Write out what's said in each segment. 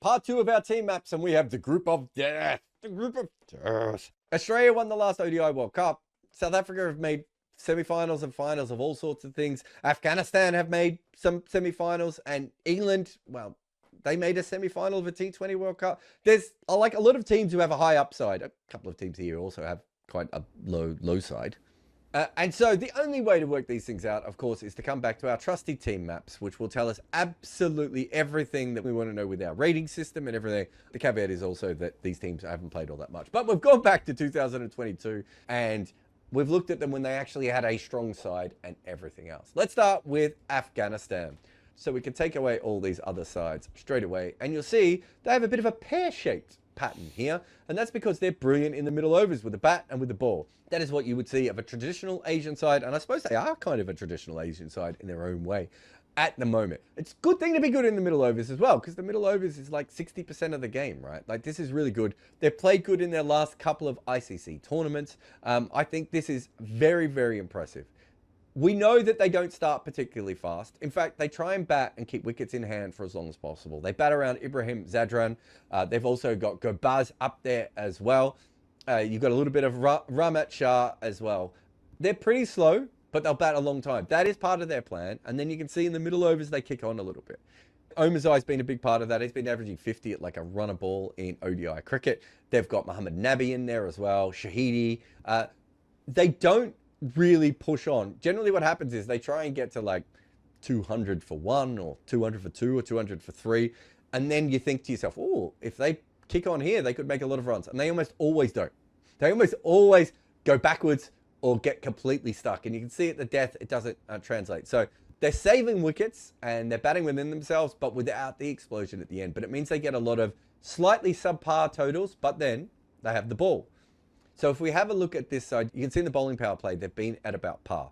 part 2 of our team maps, and we have the group of death. The group of death. Australia won the last ODI World Cup. South Africa have made semi-finals and finals of all sorts of things. Afghanistan have made some semi-finals, and England, well, they made a semi-final of a T20 World Cup. There's like a lot of teams who have a high upside. A couple of teams here also have quite a low side. And so the only way to work these things out, of course, is to come back to our trusty team maps, which will tell us absolutely everything that we want to know with our rating system and everything. The caveat is also that these teams haven't played all that much. But we've gone back to 2022 and we've looked at them when they actually had a strong side and everything else. Let's start with Afghanistan. So we can take away all these other sides straight away. And you'll see they have a bit of a pear-shaped pattern here, and that's because they're brilliant in the middle overs with the bat and with the ball. That is what you would see of a traditional Asian side, and I suppose they are kind of a traditional Asian side in their own way at the moment. It's a good thing to be good in the middle overs as well, because the middle overs is like 60% of the game, right? Like, this is really good. They've played good in their last couple of ICC tournaments. I think this is very, very impressive. We know that they don't start particularly fast. In fact, they try and bat and keep wickets in hand for as long as possible. They bat around Ibrahim Zadran. They've also got Gobaz up there as well. You've got a little bit of Ramat Shah as well. They're pretty slow, but they'll bat a long time. That is part of their plan. And then you can see in the middle overs, they kick on a little bit. Omazai's been a big part of that. He's been averaging 50 at like a runner ball in ODI cricket. They've got Mohammad Nabi in there as well, Shahidi. They don't really push on. Generally what happens is they try and get to like 200 for 1 or 200 for 2 or 200 for 3, and then you think to yourself, oh, if they kick on here they could make a lot of runs, and they almost always don't. They almost always go backwards or get completely stuck, and you can see at the death it doesn't translate. So they're saving wickets and they're batting within themselves, but without the explosion at the end. But it means they get a lot of slightly subpar totals, but then they have the ball. So if we have a look at this side, you can see in the bowling power play, they've been at about par.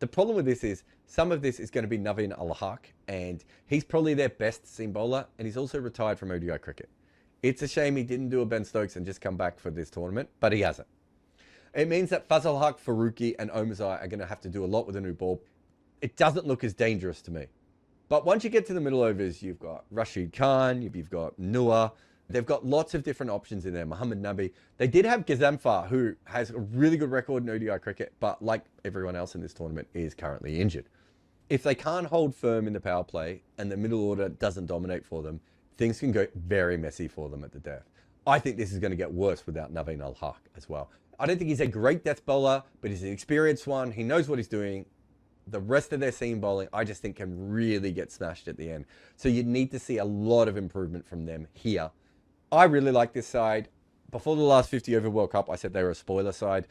The problem with this is some of this is going to be Naveen Al-Haq, and he's probably their best seam bowler, and he's also retired from ODI cricket. It's a shame he didn't do a Ben Stokes and just come back for this tournament, but he hasn't. It means that Fazal Haq, Faruqi, and Omazai are going to have to do a lot with a new ball. It doesn't look as dangerous to me. But once you get to the middle overs, you've got Rashid Khan, you've got Noor. They've got lots of different options in there. Muhammad Nabi. They did have Gazamfar, who has a really good record in ODI cricket, but like everyone else in this tournament, is currently injured. If they can't hold firm in the power play and the middle order doesn't dominate for them, things can go very messy for them at the death. I think this is going to get worse without Naveen Al-Haq as well. I don't think he's a great death bowler, but he's an experienced one. He knows what he's doing. The rest of their seam bowling, I just think, can really get smashed at the end. So you need to see a lot of improvement from them here. I really like this side. Before the last 50 over World Cup, I said they were a spoiler side.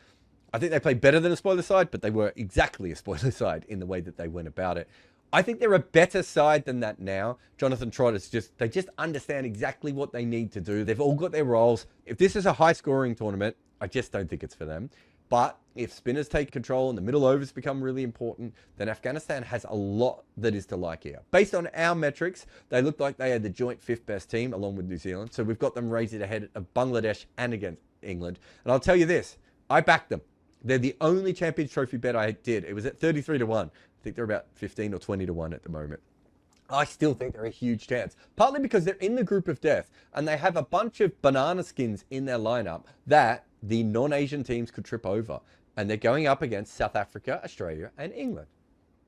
I think they played better than a spoiler side, but they were exactly a spoiler side in the way that they went about it. I think they're a better side than that now. Jonathan Trott is they just understand exactly what they need to do. They've all got their roles. If this is a high scoring tournament, I just don't think it's for them. But if spinners take control and the middle overs become really important, then Afghanistan has a lot that is to like here. Based on our metrics, they look like they are the joint 5th best team along with New Zealand. So we've got them rated ahead of Bangladesh and against England. And I'll tell you this, I backed them. They're the only Champions Trophy bet I did. It was at 33 to 1. I think they're about 15 or 20 to 1 at the moment. I still think they're a huge chance, partly because they're in the group of death and they have a bunch of banana skins in their lineup that the non-Asian teams could trip over, and they're going up against South Africa, Australia, and England.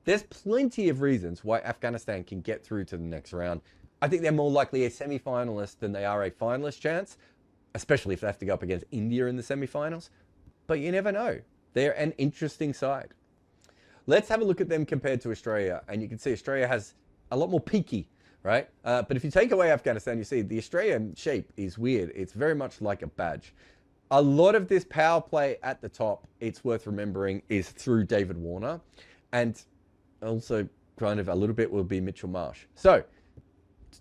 There's plenty of reasons why Afghanistan can get through to the next round. I think they're more likely a semi-finalist than they are a finalist chance, especially if they have to go up against India in the semi-finals. But you never know. They're an interesting side. Let's have a look at them compared to Australia, and you can see Australia has a lot more peaky, right? But if you take away Afghanistan, you see the Australian shape is weird. It's very much like a badge. A lot of this power play at the top, it's worth remembering, is through David Warner, and also kind of a little bit will be Mitchell Marsh. So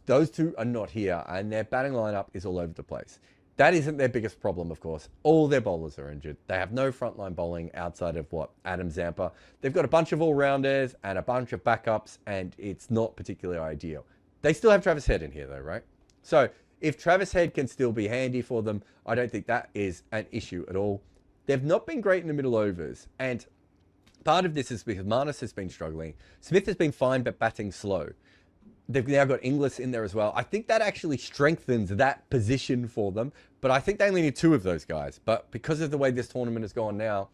those two are not here, and their batting lineup is all over the place. That isn't their biggest problem, of course. All their bowlers are injured. They have no frontline bowling outside of Adam Zampa. They've got a bunch of all-rounders and a bunch of backups, and it's not particularly ideal. They still have Travis Head in here, though, right? So if Travis Head can still be handy for them, I don't think that is an issue at all. They've not been great in the middle overs, and part of this is because Marnus has been struggling. Smith has been fine, but batting slow. They've now got Inglis in there as well. I think that actually strengthens that position for them. But I think they only need 2 of those guys. But because of the way this tournament has gone now,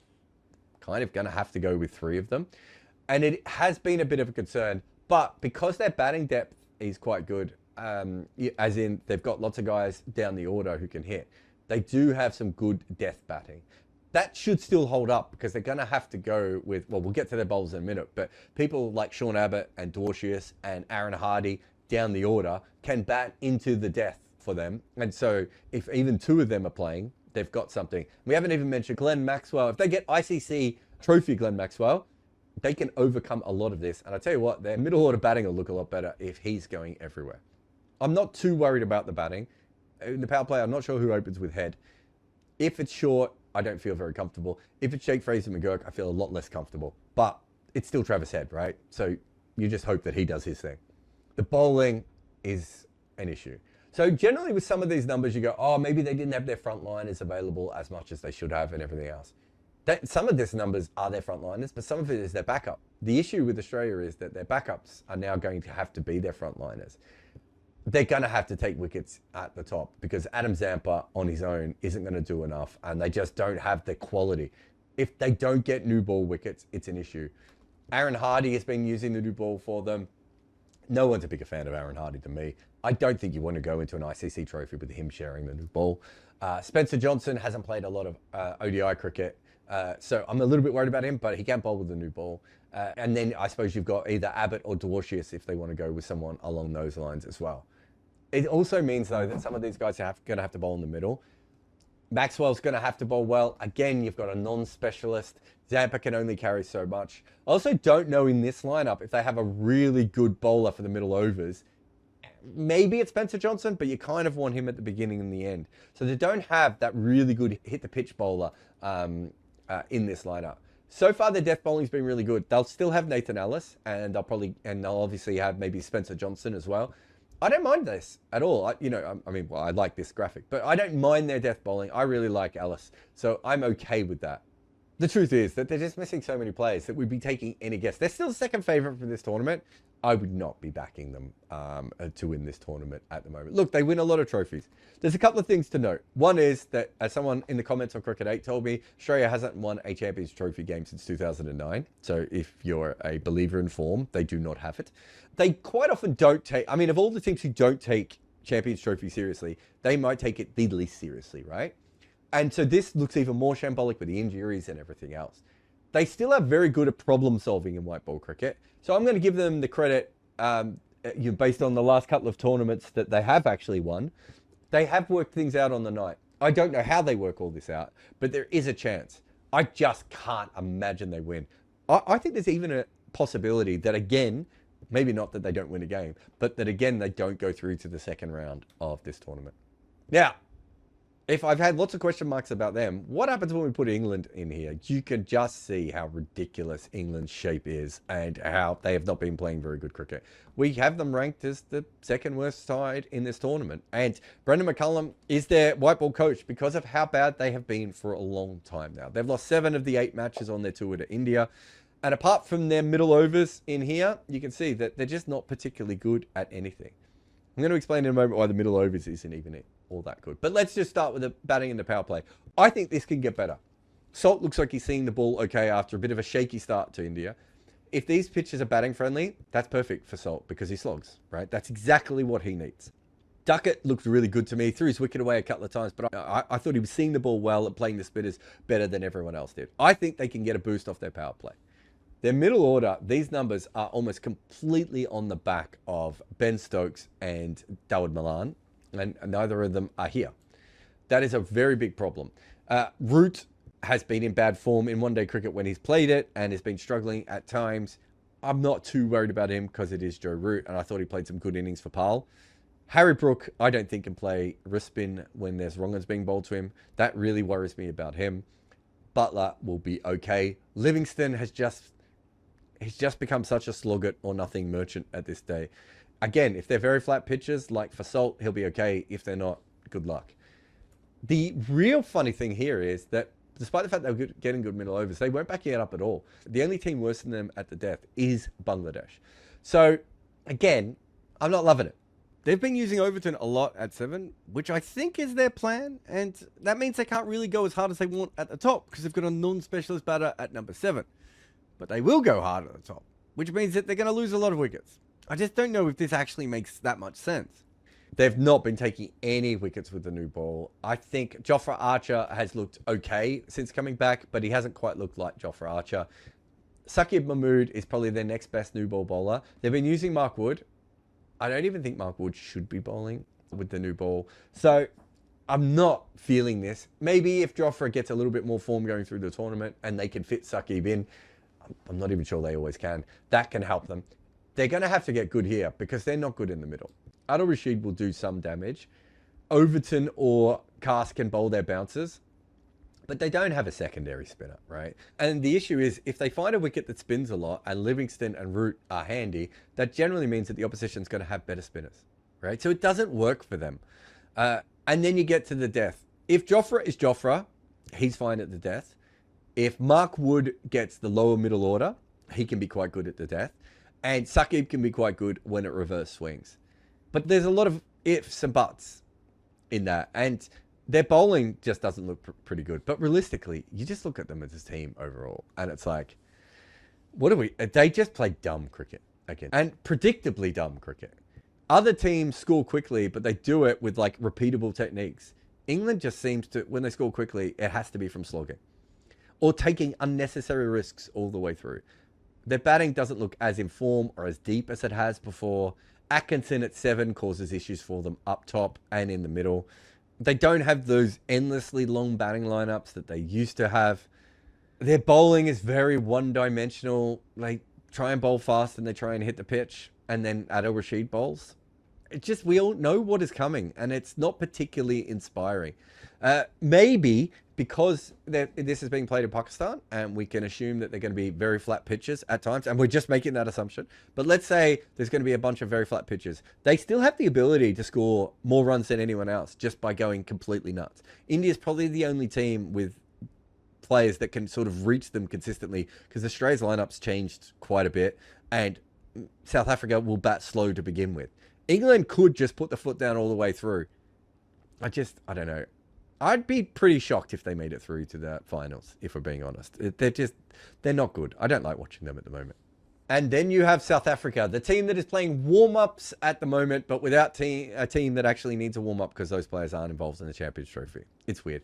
kind of going to have to go with 3 of them. And it has been a bit of a concern. But because their batting depth is quite good, as in they've got lots of guys down the order who can hit, they do have some good death batting. That should still hold up because they're going to have to go with, well, we'll get to their bowlers in a minute, but people like Sean Abbott and Dwarshuis and Aaron Hardy down the order can bat into the death for them. And so if even 2 of them are playing, they've got something. We haven't even mentioned Glenn Maxwell. If they get ICC trophy Glenn Maxwell, they can overcome a lot of this. And I tell you what, their middle order batting will look a lot better if he's going everywhere. I'm not too worried about the batting. In the power play, I'm not sure who opens with Head. If it's short, I don't feel very comfortable. If it's Jake Fraser McGurk, I feel a lot less comfortable. But it's still Travis Head, right? So you just hope that he does his thing. The bowling is an issue. So generally with some of these numbers, you go, oh, maybe they didn't have their frontliners available as much as they should have and everything else. Some of these numbers are their frontliners, but some of it is their backup. The issue with Australia is that their backups are now going to have to be their frontliners. They're going to have to take wickets at the top because Adam Zampa on his own isn't going to do enough, and they just don't have the quality. If they don't get new ball wickets, it's an issue. Aaron Hardy has been using the new ball for them. No one's a bigger fan of Aaron Hardy than me. I don't think you want to go into an ICC trophy with him sharing the new ball. Spencer Johnson hasn't played a lot of ODI cricket, so I'm a little bit worried about him, but he can bowl with the new ball. And then I suppose you've got either Abbott or Dwarshuis if they want to go with someone along those lines as well. It also means, though, that some of these guys are going to have to bowl in the middle. Maxwell's going to have to bowl well. Again, you've got a non-specialist. Zampa can only carry so much. I also don't know in this lineup if they have a really good bowler for the middle overs. Maybe it's Spencer Johnson, but you kind of want him at the beginning and the end. So they don't have that really good hit-the-pitch bowler in this lineup. So far, their death bowling's been really good. They'll still have Nathan Ellis, and they'll obviously have maybe Spencer Johnson as well. I don't mind this at all. I like this graphic, but I don't mind their death bowling. I really like Ellis, so I'm okay with that. The truth is that they're just missing so many players that we'd be taking any guess. They're still the second favourite for this tournament. I would not be backing them to win this tournament at the moment. Look, they win a lot of trophies. There's a couple of things to note. One is that, as someone in the comments on Cricket 8 told me, Australia hasn't won a Champions Trophy game since 2009. So if you're a believer in form, they do not have it. They quite often don't take, I mean, of all the teams who don't take Champions Trophy seriously, they might take it the least seriously, right? And so this looks even more shambolic with the injuries and everything else. They still are very good at problem solving in white ball cricket. So I'm going to give them the credit based on the last couple of tournaments that they have actually won. They have worked things out on the night. I don't know how they work all this out, but there is a chance. I just can't imagine they win. I think there's even a possibility that, again, maybe not that they don't win a game, but that, again, they don't go through to the second round of this tournament. Now, if I've had lots of question marks about them, what happens when we put England in here? You can just see how ridiculous England's shape is and how they have not been playing very good cricket. We have them ranked as the second worst side in this tournament. And Brendan McCullum is their white ball coach because of how bad they have been for a long time now. They've lost 7 of the 8 matches on their tour to India. And apart from their middle overs in here, you can see that they're just not particularly good at anything. I'm going to explain in a moment why the middle overs isn't even all that good. But let's just start with the batting and the power play. I think this can get better. Salt looks like he's seeing the ball okay after a bit of a shaky start to India. If these pitches are batting friendly, that's perfect for Salt because he slogs, right? That's exactly what he needs. Duckett looked really good to me. Threw his wicket away a couple of times, but I thought he was seeing the ball well and playing the spinners better than everyone else did. I think they can get a boost off their power play. Their middle order, these numbers are almost completely on the back of Ben Stokes and Dawid Malan, and neither of them are here. That is a very big problem. Root has been in bad form in one-day cricket when he's played it and has been struggling at times. I'm not too worried about him because it is Joe Root, and I thought he played some good innings for Pal. Harry Brook, I don't think can play wrist spin when there's wrong uns being bowled to him. That really worries me about him. Butler will be okay. Livingston has he's just become such a slog it or nothing merchant at this day. Again, if they're very flat pitches, like for Salt, he'll be okay. If they're not, good luck. The real funny thing here is that despite the fact they were getting good middle overs, they weren't backing it up at all. The only team worse than them at the death is Bangladesh. So, again, I'm not loving it. They've been using Overton a lot at 7, which I think is their plan, and that means they can't really go as hard as they want at the top because they've got a non-specialist batter at number 7. But they will go hard at the top, which means that they're going to lose a lot of wickets. I just don't know if this actually makes that much sense. They've not been taking any wickets with the new ball. I think Jofra Archer has looked okay since coming back, but he hasn't quite looked like Jofra Archer. Saqib Mahmood is probably their next best new ball bowler. They've been using Mark Wood. I don't even think Mark Wood should be bowling with the new ball. So I'm not feeling this. Maybe if Jofra gets a little bit more form going through the tournament and they can fit Saqib in, I'm not even sure they always can. That can help them. They're going to have to get good here because they're not good in the middle. Adil Rashid will do some damage. Overton or Cast can bowl their bouncers, but they don't have a secondary spinner, right? And the issue is if they find a wicket that spins a lot and Livingston and Root are handy, that generally means that the opposition's going to have better spinners, right? So it doesn't work for them. And then you get to the death. If Jofra is Jofra, he's fine at the death. If Mark Wood gets the lower middle order, he can be quite good at the death. And Saqib can be quite good when it reverse swings. But there's a lot of ifs and buts in that. And their bowling just doesn't look pretty good. But realistically, you just look at them as a team overall. And it's like, what do we... They just play dumb cricket again. And predictably dumb cricket. Other teams score quickly, but they do it with like repeatable techniques. England just seems to, when they score quickly, it has to be from slogging. Or taking unnecessary risks all the way through. Their batting doesn't look as in form or as deep as it has before. Atkinson at 7 causes issues for them up top and in the middle. They don't have those endlessly long batting lineups that they used to have. Their bowling is very one-dimensional. They try and bowl fast and they try and hit the pitch. And then Adil Rashid bowls. It just, we all know what is coming. And it's not particularly inspiring. Maybe because this is being played in Pakistan and we can assume that they're going to be very flat pitches at times, and we're just making that assumption. But let's say there's going to be a bunch of very flat pitches. They still have the ability to score more runs than anyone else just by going completely nuts. India's probably the only team with players that can sort of reach them consistently because Australia's lineup's changed quite a bit and South Africa will bat slow to begin with. England could just put the foot down all the way through. I don't know. I'd be pretty shocked if they made it through to the finals, if we're being honest. They're not good. I don't like watching them at the moment. And then you have South Africa, the team that is playing warm-ups at the moment, but without a team that actually needs a warm-up because those players aren't involved in the Champions Trophy. It's weird.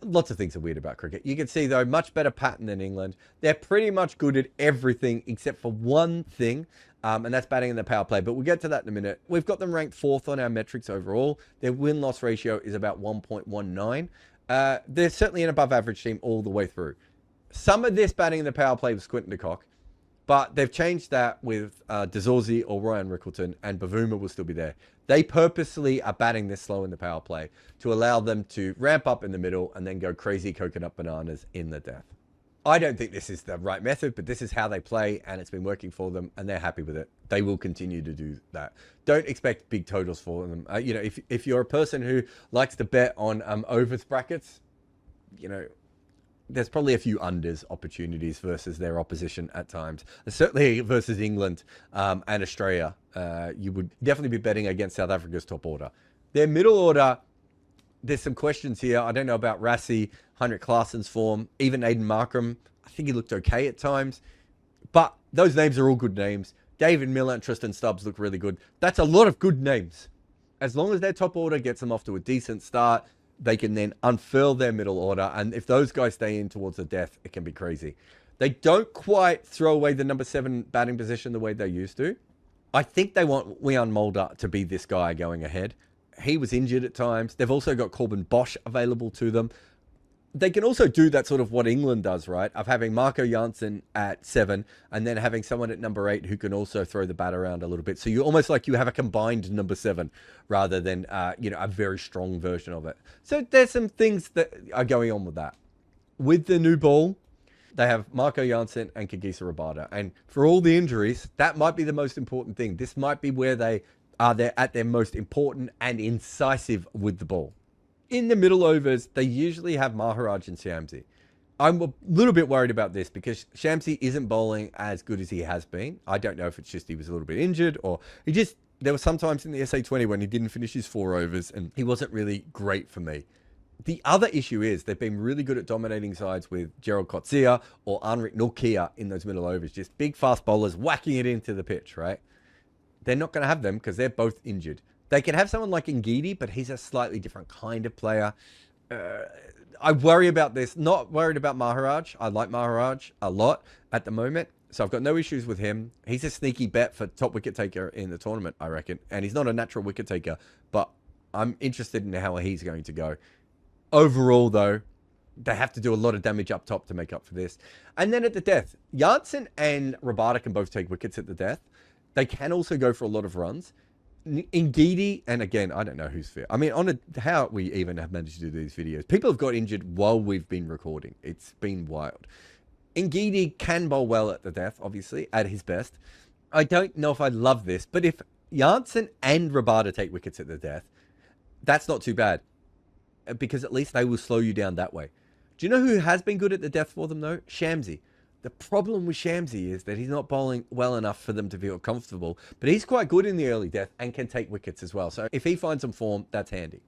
Lots of things are weird about cricket. You can see, though, much better pattern than England. They're pretty much good at everything except for one thing, and that's batting in the power play. But we'll get to that in a minute. We've got them ranked 4th on our metrics overall. Their win-loss ratio is about 1.19. They're certainly an above-average team all the way through. Some of this batting in the power play was Quinton de Kock. But they've changed that with Dezorzi or Ryan Rickleton, and Bavuma will still be there. They purposely are batting this slow in the power play to allow them to ramp up in the middle and then go crazy coconut bananas in the death. I don't think this is the right method, but this is how they play, and it's been working for them, and they're happy with it. They will continue to do that. Don't expect big totals for them. If you're a person who likes to bet on overs brackets, there's probably a few unders opportunities versus their opposition at times. Certainly versus England and Australia. You would definitely be betting against South Africa's top order. Their middle order, there's some questions here. I don't know about Rassie, Heinrich Klaassen's form, even Aiden Markram. I think he looked okay at times. But those names are all good names. David Miller and Tristan Stubbs look really good. That's a lot of good names. As long as their top order gets them off to a decent start, they can then unfurl their middle order. And if those guys stay in towards the death, it can be crazy. They don't quite throw away the number 7 batting position the way they used to. I think they want Leon Mulder to be this guy going ahead. He was injured at times. They've also got Corbin Bosch available to them. They can also do that sort of what England does, right? Of having Marco Janssen at 7 and then having someone at number 8 who can also throw the bat around a little bit. So you almost like you have a combined number 7 rather than, a very strong version of it. So there's some things that are going on with that. With the new ball, they have Marco Janssen and Kagiso Rabada. And for all the injuries, that might be the most important thing. This might be where they are at their most important and incisive with the ball. In the middle overs, they usually have Maharaj and Shamsi. I'm a little bit worried about this because Shamsi isn't bowling as good as he has been. I don't know if it's just he was a little bit injured or he just There were some times in the SA20 when he didn't finish his 4 overs and he wasn't really great for me. The other issue is they've been really good at dominating sides with Jarrod or Anrik Norkia in those middle overs. Just big fast bowlers whacking it into the pitch, right? They're not going to have them because they're both injured. They can have someone like Ngidi, but he's a slightly different kind of player. I worry about this. Not worried about Maharaj. I like Maharaj a lot at the moment. So I've got no issues with him. He's a sneaky bet for top wicket taker in the tournament, I reckon. And he's not a natural wicket taker, but I'm interested in how he's going to go. Overall, though, they have to do a lot of damage up top to make up for this. And then at the death, Janssen and Rabada can both take wickets at the death. They can also go for a lot of runs. Ngidi, and again, I don't know who's fit. I mean, how we even have managed to do these videos. People have got injured while we've been recording. It's been wild. Ngidi can bowl well at the death, obviously, at his best. I don't know if I love this, but if Janssen and Rabada take wickets at the death, that's not too bad. Because at least they will slow you down that way. Do you know who has been good at the death for them, though? Shamsi. The problem with Shamsi is that he's not bowling well enough for them to feel comfortable, but he's quite good in the early death and can take wickets as well. So if he finds some form, that's handy.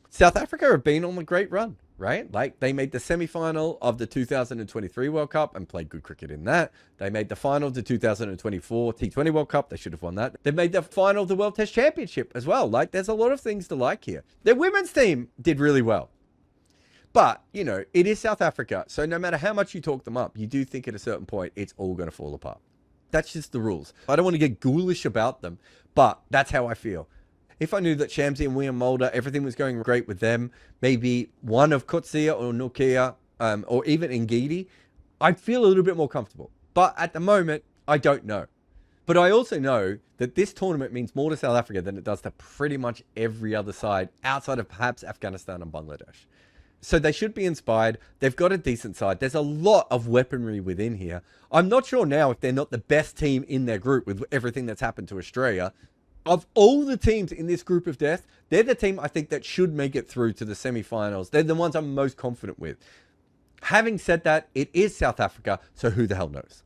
South Africa have been on a great run, right? Like, they made the semi-final of the 2023 World Cup and played good cricket in that. They made the final of the 2024 T20 World Cup. They should have won that. They made the final of the World Test Championship as well. Like, there's a lot of things to like here. Their women's team did really well. But, you know, it is South Africa. So no matter how much you talk them up, you do think at a certain point, it's all going to fall apart. That's just the rules. I don't want to get ghoulish about them, but that's how I feel. If I knew that Shamsi and William Mulder, everything was going great with them, maybe one of Coetzee or Norkia, or even Ngidi, I'd feel a little bit more comfortable. But at the moment, I don't know. But I also know that this tournament means more to South Africa than it does to pretty much every other side outside of perhaps Afghanistan and Bangladesh. So they should be inspired. They've got a decent side. There's a lot of weaponry within here. I'm not sure now if they're not the best team in their group with everything that's happened to Australia. Of all the teams in this group of death, they're the team I think that should make it through to the semi-finals. They're the ones I'm most confident with. Having said that, it is South Africa, so who the hell knows?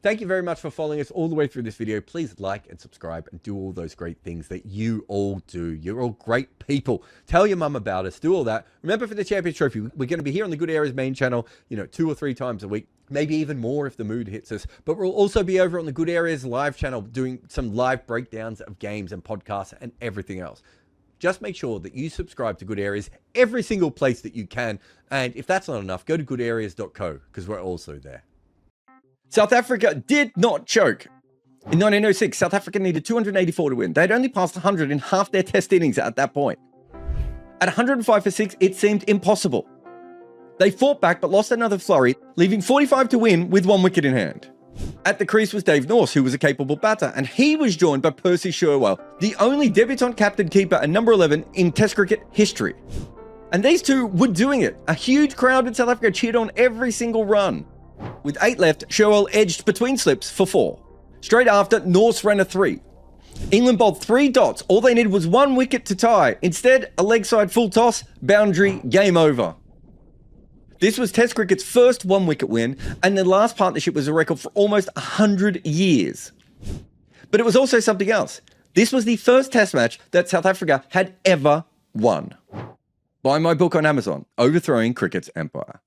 Thank you very much for following us all the way through this video. Please like and subscribe and do all those great things that you all do. You're all great people. Tell your mum about us. Do all that. Remember, for the Champions Trophy, we're going to be here on the Good Areas main channel, 2 or 3 times a week. Maybe even more if the mood hits us. But we'll also be over on the Good Areas live channel doing some live breakdowns of games and podcasts and everything else. Just make sure that you subscribe to Good Areas every single place that you can. And if that's not enough, go to goodareas.co because we're also there. South Africa did not choke. In 1906, South Africa needed 284 to win. They'd only passed 100 in half their test innings at that point. At 105 for 6, it seemed impossible. They fought back but lost another flurry, leaving 45 to win with 1 wicket in hand. At the crease was Dave Norse, who was a capable batter, and he was joined by Percy Sherwell, the only debutant captain keeper and number 11 in Test cricket history. And these two were doing it. A huge crowd in South Africa cheered on every single run. With 8 left, Sherwell edged between slips for 4. Straight after, Norse ran a 3. England bowled 3 dots. All they needed was 1 wicket to tie. Instead, a leg side full toss, boundary, game over. This was Test cricket's first 1-wicket win, and their last partnership was a record for almost 100 years. But it was also something else. This was the first Test match that South Africa had ever won. Buy my book on Amazon, Overthrowing Cricket's Empire.